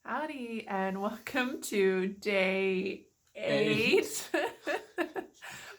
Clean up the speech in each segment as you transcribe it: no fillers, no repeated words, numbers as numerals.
Howdy, and welcome to day 8.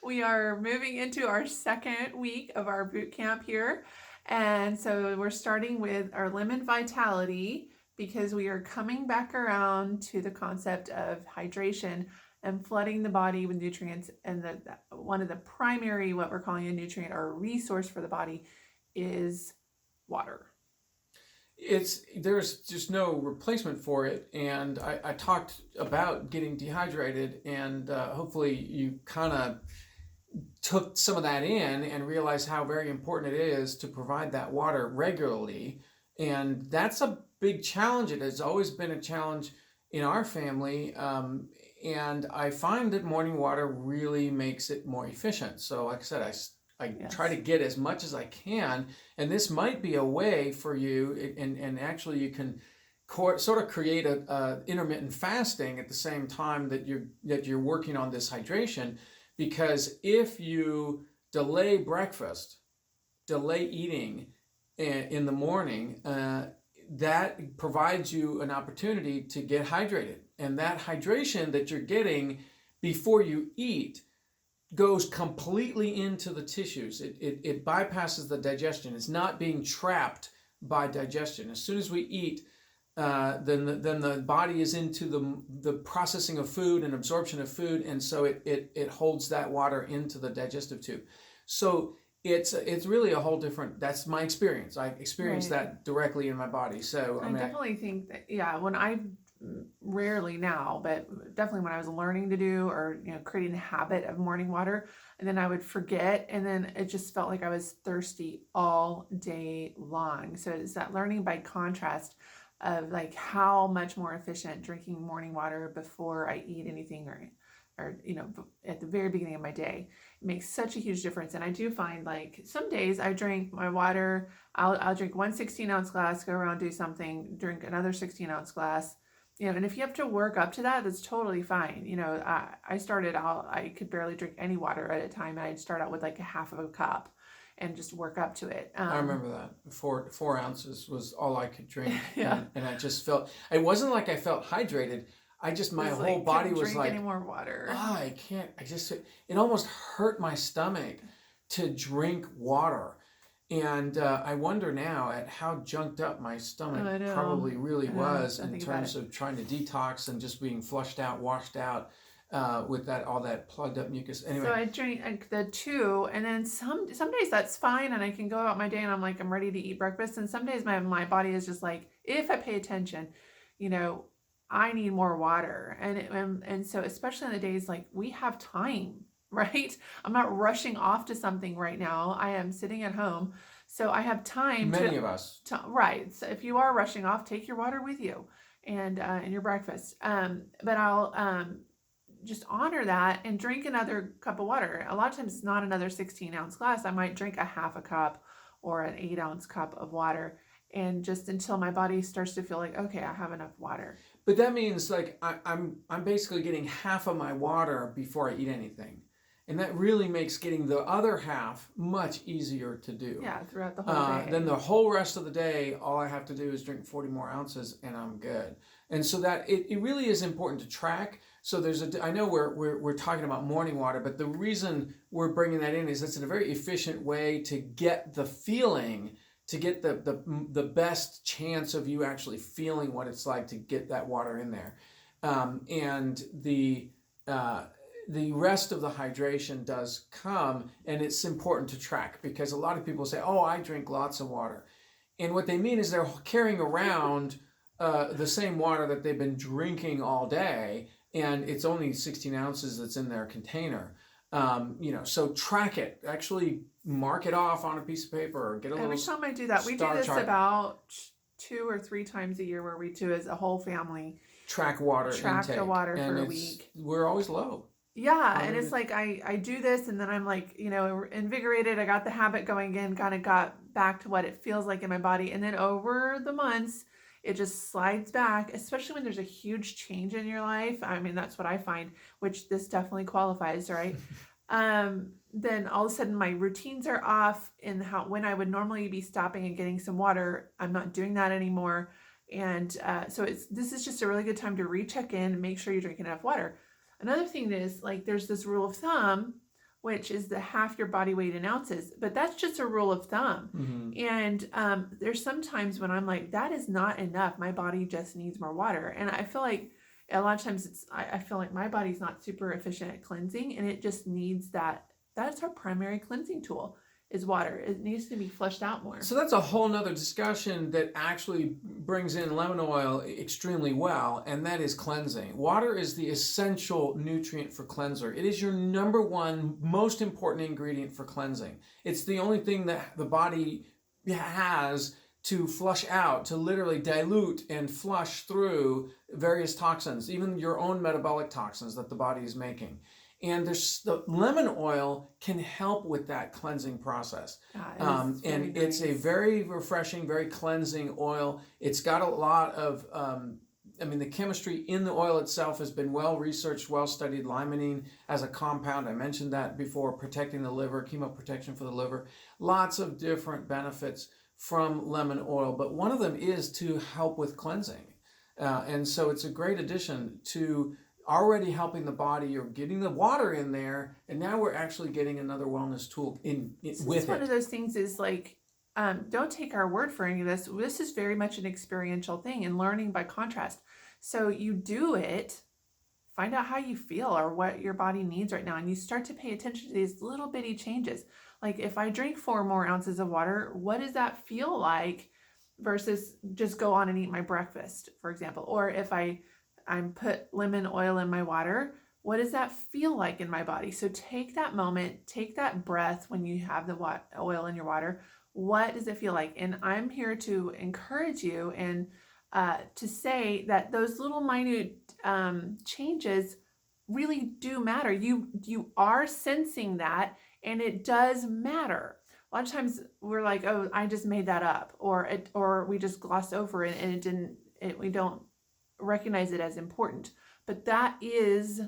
We are moving into our second week of our boot camp here. And so we're starting with our lemon vitality because we are coming back around to the concept of hydration and flooding the body with nutrients. And one of the primary, what we're calling a nutrient or a resource for the body, is water. There's just no replacement for it, and I talked about getting dehydrated, and hopefully you kind of took some of that in and realized how very important it is to provide that water regularly. And that's a big challenge. It has always been a challenge in our family, and I find that morning water really makes it more efficient. So like I said, I Yes. try to get as much as I can, and this might be a way for you, and actually you can sort of create a intermittent fasting at the same time that you're working on this hydration, because if you delay breakfast, delay eating in the morning, that provides you an opportunity to get hydrated, and that hydration that you're getting before you eat goes completely into the tissues. It bypasses the digestion. It's not being trapped by digestion. As soon as we eat, then the body is into the processing of food and absorption of food, and so it holds that water into the digestive tube. So it's really a whole different. That's my experience. I experienced that directly in my body. So I definitely think that when I rarely now, but definitely when I was learning to do or creating a habit of morning water, and then I would forget, and then it just felt like I was thirsty all day long. So it's that learning by contrast of like how much more efficient drinking morning water before I eat anything or at the very beginning of my day. It makes such a huge difference. And I do find like some days I drink my water, I'll drink one 16-ounce glass, go around, do something, drink another 16-ounce glass. And if you have to work up to that, that's totally fine. I started out, I could barely drink any water at a time. I'd start out with like a half of a cup and just work up to it. I remember that 4 ounces was all I could drink. Yeah. And I just felt, it wasn't like I felt hydrated. My whole body was like, any more water. I can't. It almost hurt my stomach to drink water. And I wonder now at how junked up my stomach probably really was in terms of trying to detox and just being flushed out, washed out with all that plugged up mucus. Anyway. So I drink the 2, and then some days that's fine, and I can go out my day and I'm like, I'm ready to eat breakfast. And some days my body is just like, if I pay attention, I need more water. And so especially on the days like we have time, right? I'm not rushing off to something right now. I am sitting at home. So I have time. Many of us. Right. So if you are rushing off, take your water with you and your breakfast. But I'll just honor that and drink another cup of water. A lot of times it's not another 16-ounce glass. I might drink a half a cup or an 8-ounce cup of water, and just until my body starts to feel like, okay, I have enough water. But that means like I'm basically getting half of my water before I eat anything. And that really makes getting the other half much easier to do. Yeah, throughout the whole day. Then the whole rest of the day, all I have to do is drink 40 more ounces and I'm good. And so that it really is important to track. So I know we're talking about morning water, but the reason we're bringing that in is it's a very efficient way to get the feeling, to get the best chance of you actually feeling what it's like to get that water in there. And the rest of the hydration does come, and it's important to track, because a lot of people say, oh, I drink lots of water. And what they mean is they're carrying around the same water that they've been drinking all day, and it's only 16 ounces that's in their container. So track it. Actually mark it off on a piece of paper or get a little. Every time I do that, we do this chart. About 2 or 3 times a year, where we do as a whole family track water track intake. the water for a week. We're always low. Yeah, and it's like I do this, and then I'm like, invigorated. I got the habit going again, kind of got back to what it feels like in my body. And then over the months, it just slides back, especially when there's a huge change in your life. I mean, that's what I find, which this definitely qualifies, right? Then all of a sudden my routines are off, in when I would normally be stopping and getting some water, I'm not doing that anymore. And so this is just a really good time to recheck in and make sure you're drinking enough water. Another thing is, like, there's this rule of thumb, which is the half your body weight in ounces, but that's just a rule of thumb. And there's sometimes when I'm like, that is not enough. My body just needs more water. And I feel like a lot of times I feel like my body's not super efficient at cleansing, and it just needs that. That's our primary cleansing tool, is water. It needs to be flushed out more. So that's a whole nother discussion that actually brings in lemon oil extremely well, and that is cleansing. Water is the essential nutrient for cleanser. It is your number one most important ingredient for cleansing. It's the only thing that the body has to flush out, to literally dilute and flush through various toxins, even your own metabolic toxins that the body is making. And the lemon oil can help with that cleansing process. And it's a very refreshing, very cleansing oil. It's got a lot of, the chemistry in the oil itself has been well researched, well studied. Limonene as a compound, I mentioned that before, protecting the liver, chemoprotection for the liver. Lots of different benefits from lemon oil, but one of them is to help with cleansing. And so it's a great addition to already helping the body. You're getting the water in there, and now we're actually getting another wellness tool with it. One of those things is like, don't take our word for any of this. This is very much an experiential thing and learning by contrast. So you do it, find out how you feel or what your body needs right now, and you start to pay attention to these little bitty changes. Like, if I drink 4 more ounces of water, what does that feel like versus just go on and eat my breakfast, for example? Or if I put lemon oil in my water, what does that feel like in my body? So take that moment, take that breath when you have the oil in your water. What does it feel like? And I'm here to encourage you and to say that those little minute changes really do matter. You are sensing that, and it does matter. A lot of times we're like, oh, I just made that up, or we just gloss over it and we don't recognize it as important. But that is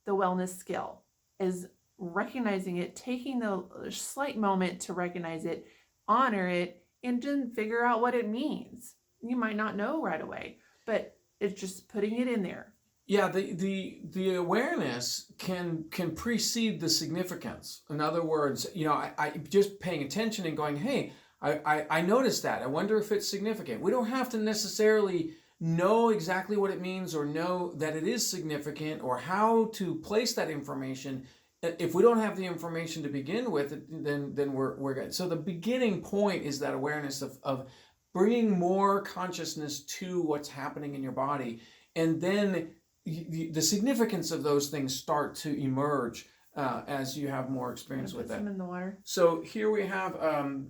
the wellness skill, is recognizing it, taking the slight moment to recognize it, honor it, and then figure out what it means. You might not know right away, but it's just putting it in there. Yeah, the awareness can precede the significance. In other words, I just paying attention and going, hey, I noticed that. I wonder if it's significant. We don't have to necessarily know exactly what it means or know that it is significant or how to place that information. If we don't have the information to begin with, then we're good. So the beginning point is that awareness of bringing more consciousness to what's happening in your body, and then the significance of those things start to emerge as you have more experience with that. Put some in the water. So here we have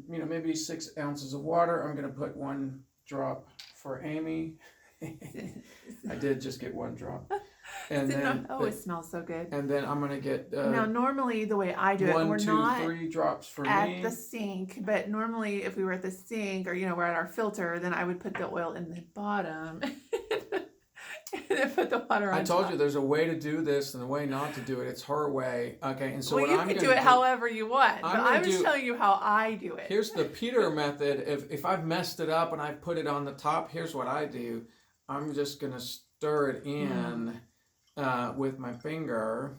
maybe 6 ounces of water. I'm going to put 1 drop for Amy. I did just get 1 drop. And then, it smells so good. And then I'm going to get now, normally the way I do it, 1, 2, 3 drops for at me. the sink, but normally if we were at the sink or we're at our filter, then I would put the oil in the bottom and then put the water on I told top. you there's a way to do this and a way not to do it. It's her way. Okay, and so you can do it however you want, but I was telling you how I do it. Here's the Peter method. If I've messed it up and I've put it on the top, here's what I do. I'm just going to stir it in with my finger.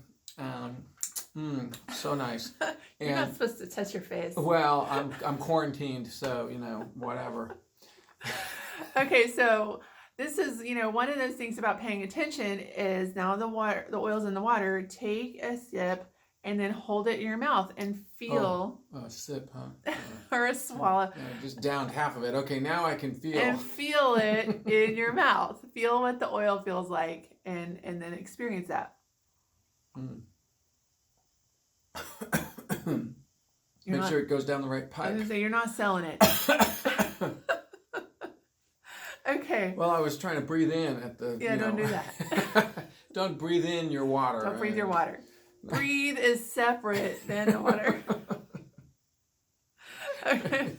So nice. You're not supposed to touch your face. Well, I'm quarantined, so whatever. Okay, so this is one of those things about paying attention is now the oil's in the water. Take a sip and then hold it in your mouth and feel. Oh, a sip, huh? Or a swallow. I just downed half of it. Okay, now I can feel. And feel it in your mouth. Feel what the oil feels like, and then experience that. Make sure it goes down the right pipe. I was gonna say, you're not selling it. Okay. Well, I was trying to breathe in at the. Yeah, don't do that. Don't breathe in your water. Don't breathe your water. Breathe is separate than the water. Okay.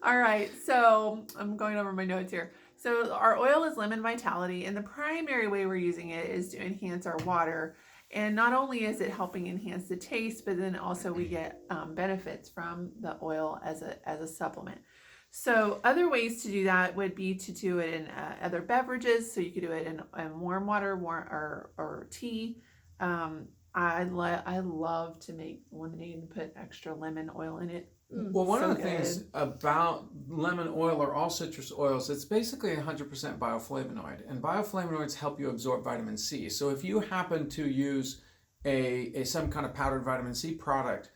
All right. So I'm going over my notes here. So our oil is lemon vitality, and the primary way we're using it is to enhance our water. And not only is it helping enhance the taste, but then also we get benefits from the oil as a supplement. So other ways to do that would be to do it in other beverages. So you could do it in warm water, or tea. I love to make lemonade and put extra lemon oil in it. Well, one of So the things good. about lemon oil or all citrus oils, it's basically 100% bioflavonoid, and bioflavonoids help you absorb vitamin C. So if you happen to use a some kind of powdered vitamin C product,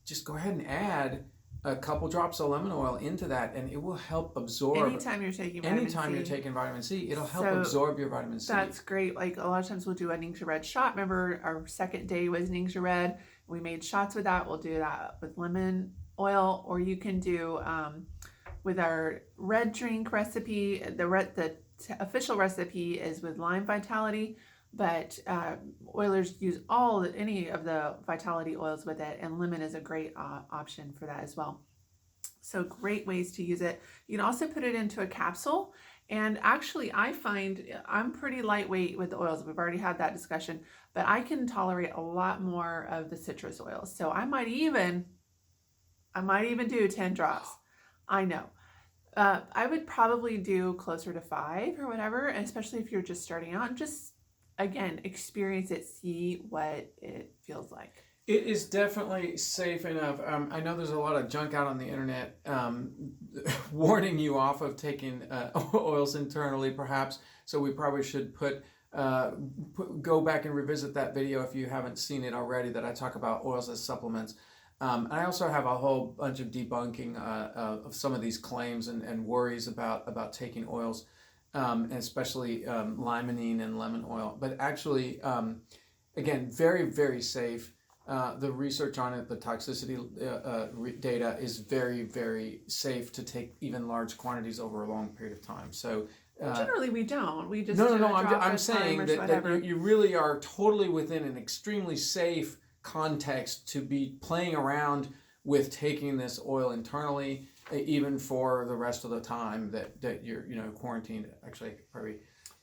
just go ahead and add a couple drops of lemon oil into that, and it will help absorb. Anytime you're taking Anytime you're taking vitamin C, it'll help So absorb your vitamin C. that's great. Like a lot of times we'll do a Ningxia Red shot. Remember our second day was Ningxia Red. We made shots with that. We'll do that with lemon oil, or you can do with our red drink recipe. The official recipe is with lime vitality, but oilers use any of the vitality oils with it, and lemon is a great option for that as well. So great ways to use it. You can also put it into a capsule. And actually, I find I'm pretty lightweight with the oils. We've already had that discussion, but I can tolerate a lot more of the citrus oils. So I might even do 10 drops. I know. I would probably do closer to 5 or whatever, and especially if you're just starting out, and just, again, experience it, see what it feels like. It is definitely safe enough. I know there's a lot of junk out on the internet warning you off of taking oils internally, perhaps. So we probably should go back and revisit that video if you haven't seen it already, that I talk about oils as supplements. I also have a whole bunch of debunking of some of these claims and worries about taking oils, and especially limonene and lemon oil. But actually, again, very, very safe. The research on it, the toxicity data is very, very safe to take even large quantities over a long period of time. So generally we don't. We just no. I'm saying that you really are totally within an extremely safe context to be playing around with taking this oil internally, even for the rest of the time that you're quarantined. Actually, probably.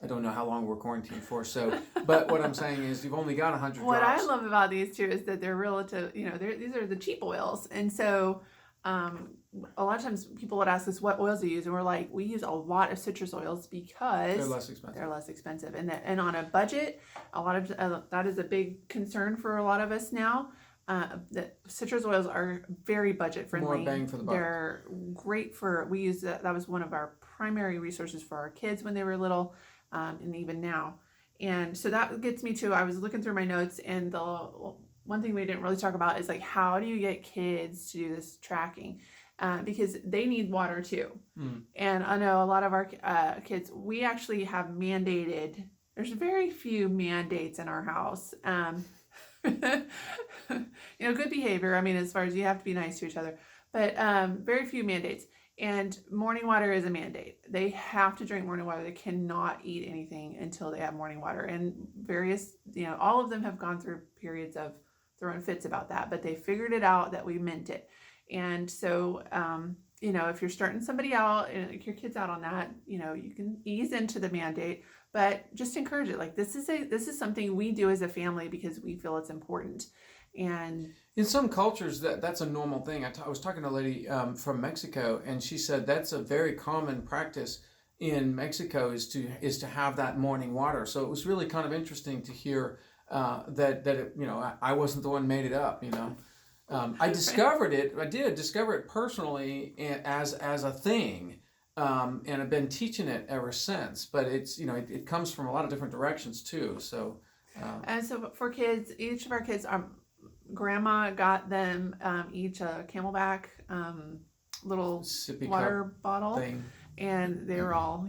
I don't know how long we're quarantined for. So, but what I'm saying is, you've only got 100 drops. What I love about these two is that they're relative. These are the cheap oils, and so a lot of times people would ask us what oils do you use, and we're like, we use a lot of citrus oils because they're less expensive. and on a budget, a lot of that is a big concern for a lot of us now. The citrus oils are very budget friendly. More bang for the buck. They're great we use that was one of our primary resources for our kids when they were little. And even now. And so that gets me to, I was looking through my notes, and the one thing we didn't really talk about is, like, how do you get kids to do this tracking? Because they need water too. And I know a lot of our kids, we actually have there's very few mandates in our house. Good behavior. I mean, as far as you have to be nice to each other, but very few mandates. And morning water is a mandate. They have to drink morning water. They cannot eat anything until they have morning water. And all of them have gone through periods of throwing fits about that, but they figured it out that we meant it. And so, if you're starting somebody out and your kid's out on that, you can ease into the mandate, but just encourage it. Like, this is something we do as a family because we feel it's important. And in some cultures, that's a normal thing. I was talking to a lady from Mexico, and she said that's a very common practice in Mexico is to have that morning water. So it was really kind of interesting to hear I wasn't the one who made it up. I discovered it. I did discover it personally as a thing, and I've been teaching it ever since. But it's it comes from a lot of different directions too. So and so for kids, each of our kids Grandma got them each a Camelback little sippy water bottle thing. And they were all,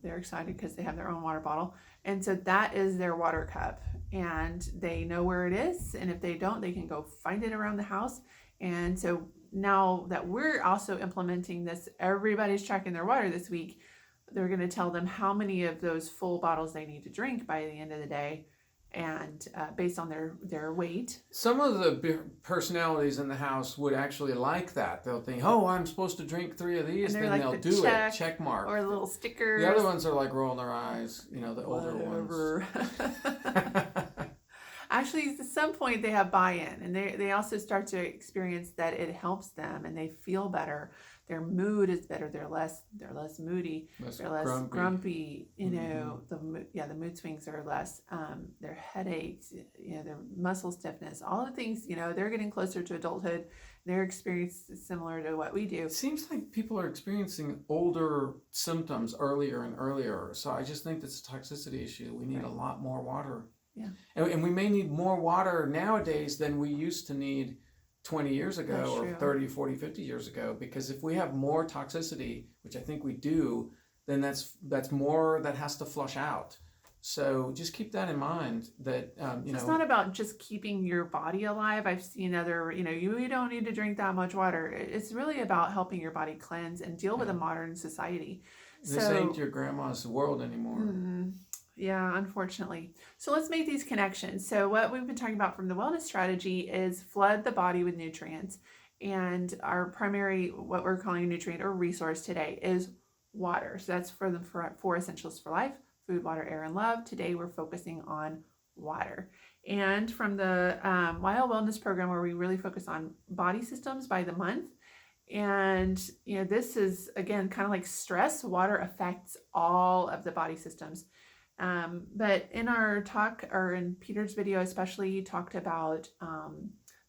they're excited because they have their own water bottle. And so that is their water cup, and they know where it is. And if they don't, they can go find it around the house. And so now that we're also implementing this, everybody's tracking their water this week. They're going to tell them how many of those full bottles they need to drink by the end of the day, and based on their weight. Some of the personalities in the house would actually like that. They'll think, oh, I'm supposed to drink 3 of these, then like they'll do it, check mark. Or little stickers. The other ones are like rolling their eyes, the older ones. Actually, at some point they have buy-in, and they also start to experience that it helps them and they feel better. Their mood is better. They're less moody. Less They're less grumpy. grumpy. You know, the mood swings are less. Their headaches, you know, their muscle stiffness, all the things, you know, they're getting closer to adulthood. Their experience is similar to what we do. It seems like people are experiencing older symptoms earlier and earlier. So I just think that's a toxicity issue. We need a lot more water. Yeah. And we may need more water nowadays than we used to need 20 years ago That's or true. 30, 40, 50 years ago. Because if we have more toxicity, which I think we do, then that's more that has to flush out. So just keep that in mind that, you know. It's not about just keeping your body alive. I've seen other, you know, you don't need to drink that much water. It's really about helping your body cleanse and deal with a modern society. This ain't your grandma's world anymore. Yeah, unfortunately. So let's make these connections. So what we've been talking about from the wellness strategy is flood the body with nutrients. And our primary, what we're calling a nutrient or resource today, is water. So that's for the four essentials for life: food, water, air, and love. Today we're focusing on water. And from the While Wellness program, where we really focus on body systems by the month. And, you know, this is, again, kind of like stress. Water affects all of the body systems. But in our talk, or in Peter's video especially, he talked about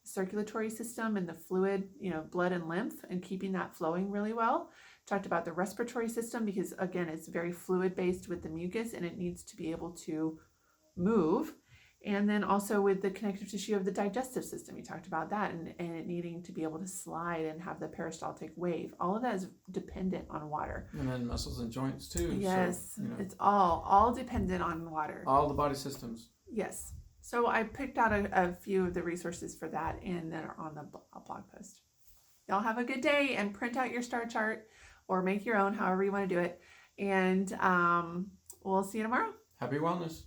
circulatory system and the fluid, you know, blood and lymph, and keeping that flowing really well. Talked about the respiratory system, because again, it's very fluid based with the mucus, and it needs to be able to move. And then also with the connective tissue of the digestive system, we talked about that, and it needing to be able to slide and have the peristaltic wave. All of that is dependent on water. And then muscles and joints too. Yes, so, you know, it's all dependent on water. All the body systems. Yes. So I picked out a few of the resources for that, and that are on the blog post. Y'all have a good day, and print out your star chart or make your own, however you want to do it. And we'll see you tomorrow. Happy wellness.